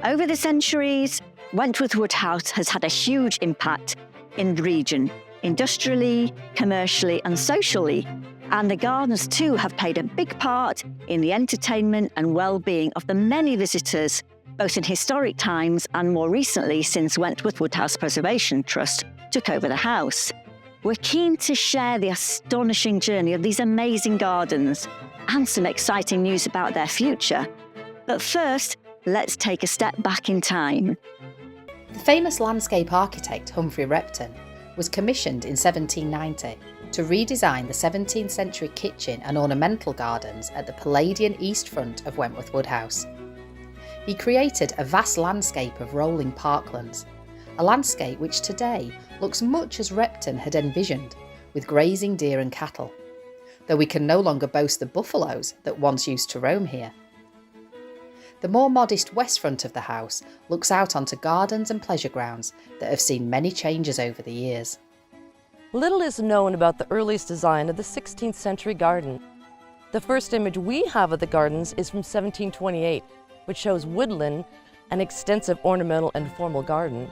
Over the centuries, Wentworth Woodhouse has had a huge impact in the region, industrially, commercially and socially, and the gardens too have played a big part in the entertainment and well-being of the many visitors, both in historic times and more recently since Wentworth Woodhouse Preservation Trust took over the house. We're keen to share the astonishing journey of these amazing gardens and some exciting news about their future. But first, let's take a step back in time. The famous landscape architect Humphrey Repton was commissioned in 1790 to redesign the 17th century kitchen and ornamental gardens at the Palladian east front of Wentworth Woodhouse. He created a vast landscape of rolling parklands, a landscape which today looks much as Repton had envisioned, with grazing deer and cattle, though we can no longer boast the buffaloes that once used to roam here. The more modest west front of the house looks out onto gardens and pleasure grounds that have seen many changes over the years. Little is known about the earliest design of the 16th century garden. The first image we have of the gardens is from 1728, which shows woodland, an extensive ornamental and formal garden.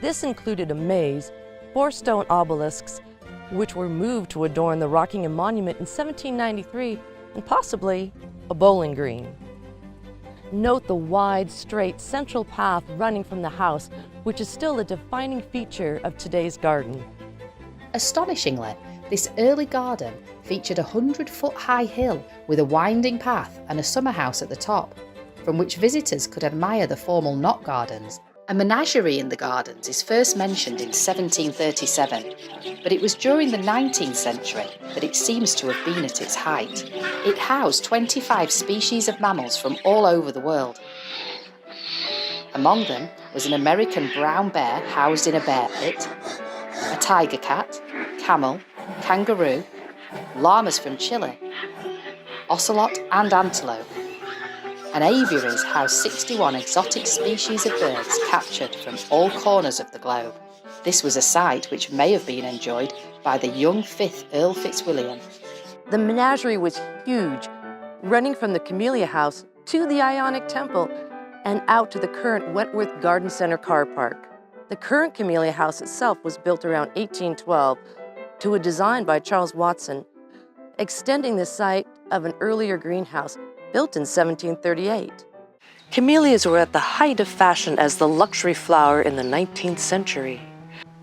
This included a maze, 4 stone obelisks, which were moved to adorn the Rockingham Monument in 1793, and possibly a bowling green. Note the wide, straight, central path running from the house, which is still a defining feature of today's garden. Astonishingly, this early garden featured a 100-foot high hill with a winding path and a summer house at the top, from which visitors could admire the formal knot gardens. A menagerie in the gardens is first mentioned in 1737, but it was during the 19th century that it seems to have been at its height. It housed 25 species of mammals from all over the world. Among them was an American brown bear housed in a bear pit, a tiger cat, camel, kangaroo, llamas from Chile, ocelot and antelope. And aviaries housed 61 exotic species of birds captured from all corners of the globe. This was a sight which may have been enjoyed by the young 5th Earl Fitzwilliam. The menagerie was huge, running from the Camellia House to the Ionic Temple and out to the current Wentworth Garden Center car park. The current Camellia House itself was built around 1812 to a design by Charles Watson, extending the site of an earlier greenhouse built in 1738. Camellias were at the height of fashion as the luxury flower in the 19th century.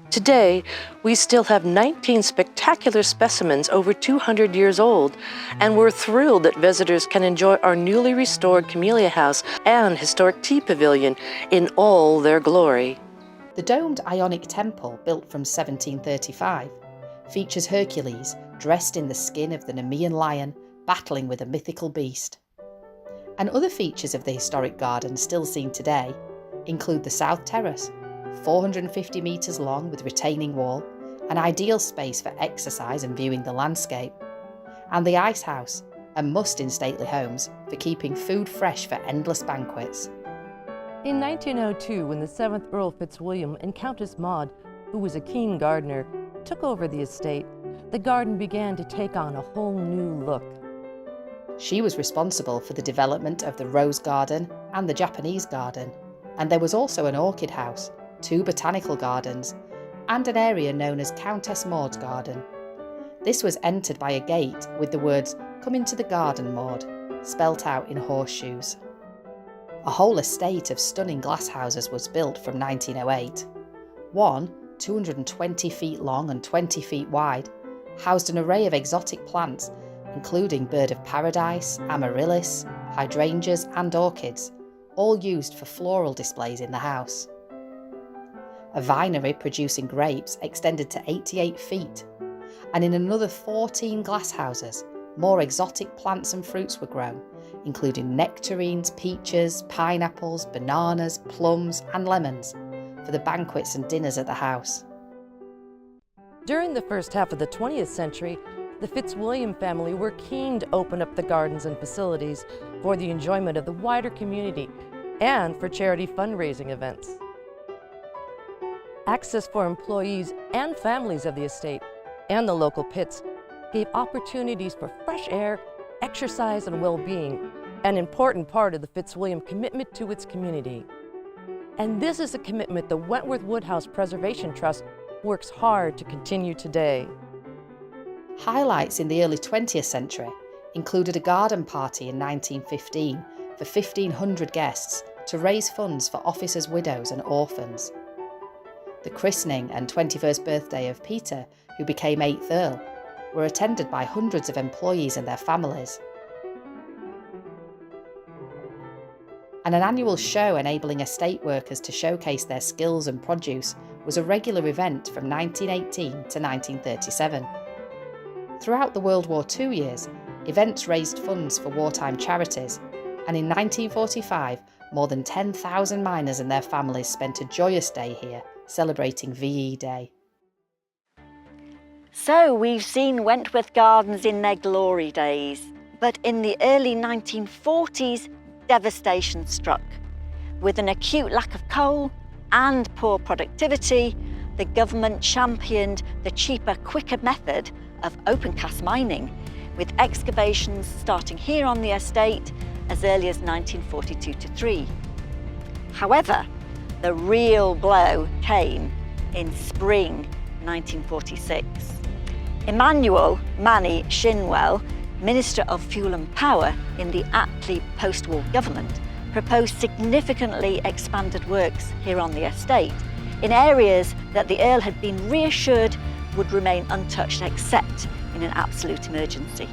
Today, we still have 19 spectacular specimens over 200 years old, and we're thrilled that visitors can enjoy our newly restored Camellia House and historic tea pavilion in all their glory. The domed Ionic Temple, built from 1735, features Hercules dressed in the skin of the Nemean lion, battling with a mythical beast. And other features of the historic garden still seen today include the South Terrace, 450 metres long with retaining wall, an ideal space for exercise and viewing the landscape, and the Ice House, a must in stately homes for keeping food fresh for endless banquets. In 1902, when the 7th Earl Fitzwilliam and Countess Maud, who was a keen gardener, took over the estate, the garden began to take on a whole new look. She was responsible for the development of the Rose Garden and the Japanese Garden, and there was also an orchid house, 2 botanical gardens, and an area known as Countess Maud's Garden. This was entered by a gate with the words "Come into the garden, Maud," spelt out in horseshoes. A whole estate of stunning glasshouses was built from 1908. One, 220 feet long and 20 feet wide, housed an array of exotic plants, including bird of paradise, amaryllis, hydrangeas and orchids, all used for floral displays in the house. A vinery producing grapes extended to 88 feet, and in another 14 glasshouses, more exotic plants and fruits were grown, including nectarines, peaches, pineapples, bananas, plums and lemons, for the banquets and dinners at the house. During the first half of the 20th century, the Fitzwilliam family were keen to open up the gardens and facilities for the enjoyment of the wider community and for charity fundraising events. Access for employees and families of the estate and the local pits gave opportunities for fresh air, exercise, and well-being, an important part of the Fitzwilliam commitment to its community. And this is a commitment the Wentworth Woodhouse Preservation Trust works hard to continue today. Highlights in the early 20th century included a garden party in 1915 for 1,500 guests to raise funds for officers' widows and orphans. The christening and 21st birthday of Peter, who became 8th Earl, were attended by hundreds of employees and their families. And an annual show enabling estate workers to showcase their skills and produce was a regular event from 1918 to 1937. Throughout the World War II years, events raised funds for wartime charities, and in 1945, more than 10,000 miners and their families spent a joyous day here, celebrating VE Day. So we've seen Wentworth Gardens in their glory days, but in the early 1940s, devastation struck. With an acute lack of coal and poor productivity, the government championed the cheaper, quicker method of opencast mining, with excavations starting here on the estate as early as 1942-3. However, the real blow came in spring 1946. Emmanuel Manny Shinwell, Minister of Fuel and Power in the Attlee post-war government, proposed significantly expanded works here on the estate in areas that the Earl had been reassured would remain untouched except in an absolute emergency.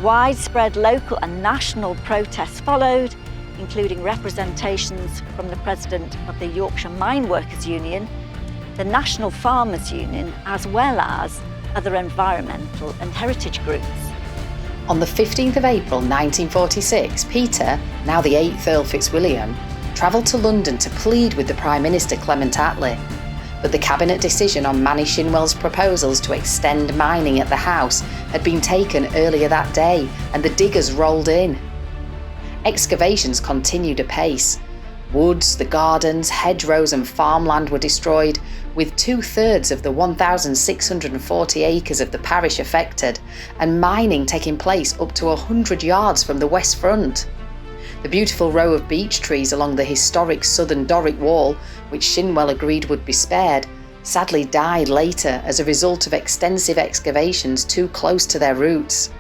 Widespread local and national protests followed, including representations from the President of the Yorkshire Mine Workers Union, the National Farmers Union, as well as other environmental and heritage groups. On the 15th of April 1946, Peter, now the 8th Earl Fitzwilliam, travelled to London to plead with the Prime Minister Clement Attlee. But the Cabinet decision on Manny Shinwell's proposals to extend mining at the house had been taken earlier that day, and the diggers rolled in. Excavations continued apace. Woods, the gardens, hedgerows and farmland were destroyed, with 2/3 of the 1,640 acres of the parish affected, and mining taking place up to 100 yards from the west front. The beautiful row of beech trees along the historic southern Doric wall, which Shinwell agreed would be spared, sadly died later as a result of extensive excavations too close to their roots.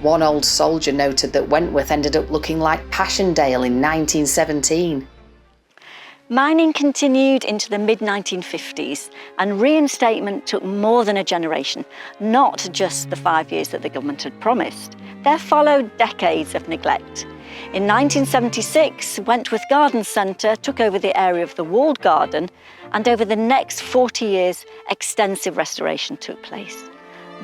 One old soldier noted that Wentworth ended up looking like Passchendaele in 1917. Mining continued into the mid-1950s, and reinstatement took more than a generation, not just the 5 years that the government had promised. There followed decades of neglect. In 1976, Wentworth Garden Centre took over the area of the walled garden, and over the next 40 years, extensive restoration took place.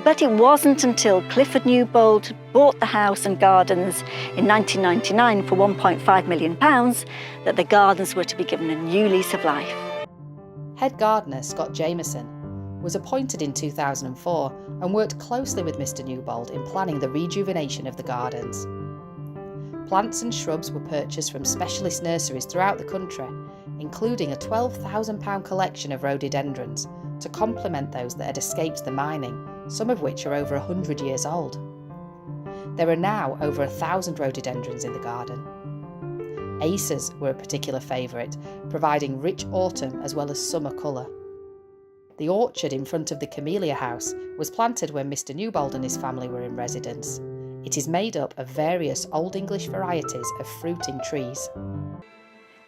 But it wasn't until Clifford Newbold bought the house and gardens in 1999 for £1.5 million that the gardens were to be given a new lease of life. Head gardener Scott Jameson was appointed in 2004 and worked closely with Mr Newbold in planning the rejuvenation of the gardens. Plants and shrubs were purchased from specialist nurseries throughout the country, including a £12,000 collection of rhododendrons to complement those that had escaped the mining, some of which are over 100 years old. There are now over 1,000 rhododendrons in the garden. Acers were a particular favourite, providing rich autumn as well as summer colour. The orchard in front of the Camellia House was planted when Mr Newbold and his family were in residence. It is made up of various Old English varieties of fruiting trees.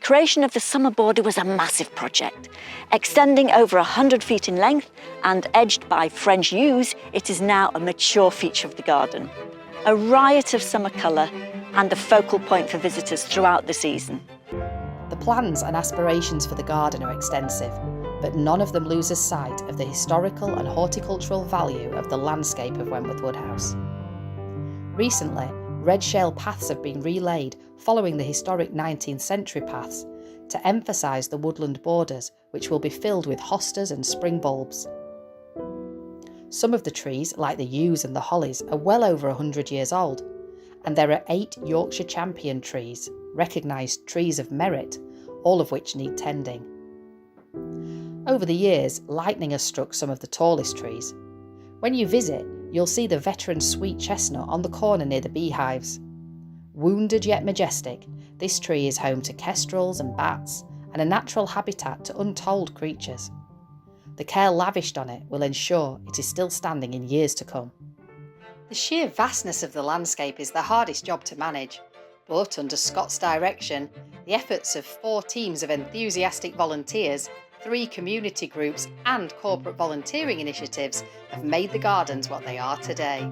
Creation of the summer border was a massive project. Extending over 100 feet in length and edged by French yews, it is now a mature feature of the garden. A riot of summer colour and a focal point for visitors throughout the season. The plans and aspirations for the garden are extensive, but none of them loses sight of the historical and horticultural value of the landscape of Wentworth Woodhouse. Recently, red shale paths have been relaid following the historic 19th century paths to emphasise the woodland borders, which will be filled with hostas and spring bulbs. Some of the trees, like the yews and the hollies, are well over 100 years old, and there are 8 Yorkshire champion trees, recognised trees of merit, all of which need tending. Over the years, lightning has struck some of the tallest trees. When you visit, you'll see the veteran sweet chestnut on the corner near the beehives. Wounded yet majestic, this tree is home to kestrels and bats and a natural habitat to untold creatures. The care lavished on it will ensure it is still standing in years to come. The sheer vastness of the landscape is the hardest job to manage, but under Scott's direction, the efforts of 4 teams of enthusiastic volunteers, 3 community groups and corporate volunteering initiatives have made the gardens what they are today.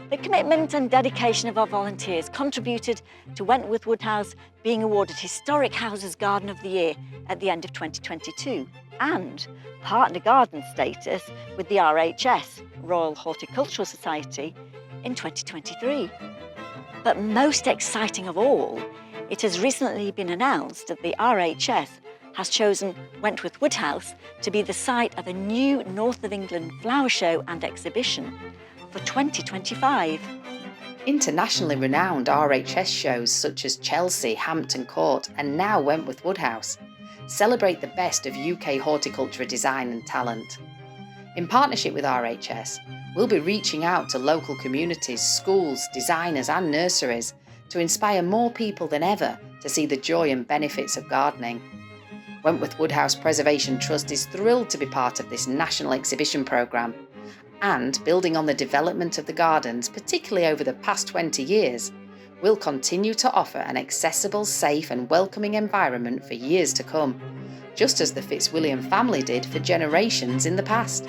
The commitment and dedication of our volunteers contributed to Wentworth Woodhouse being awarded Historic Houses Garden of the Year at the end of 2022 and partner garden status with the RHS, Royal Horticultural Society, in 2023. But most exciting of all, it has recently been announced that the RHS has chosen Wentworth Woodhouse to be the site of a new North of England flower show and exhibition for 2025. Internationally renowned RHS shows such as Chelsea, Hampton Court and now Wentworth Woodhouse celebrate the best of UK horticulture design and talent. In partnership with RHS, we'll be reaching out to local communities, schools, designers and nurseries to inspire more people than ever to see the joy and benefits of gardening. Wentworth Woodhouse Preservation Trust is thrilled to be part of this national exhibition programme, and building on the development of the gardens, particularly over the past 20 years, we'll continue to offer an accessible, safe and welcoming environment for years to come, just as the Fitzwilliam family did for generations in the past.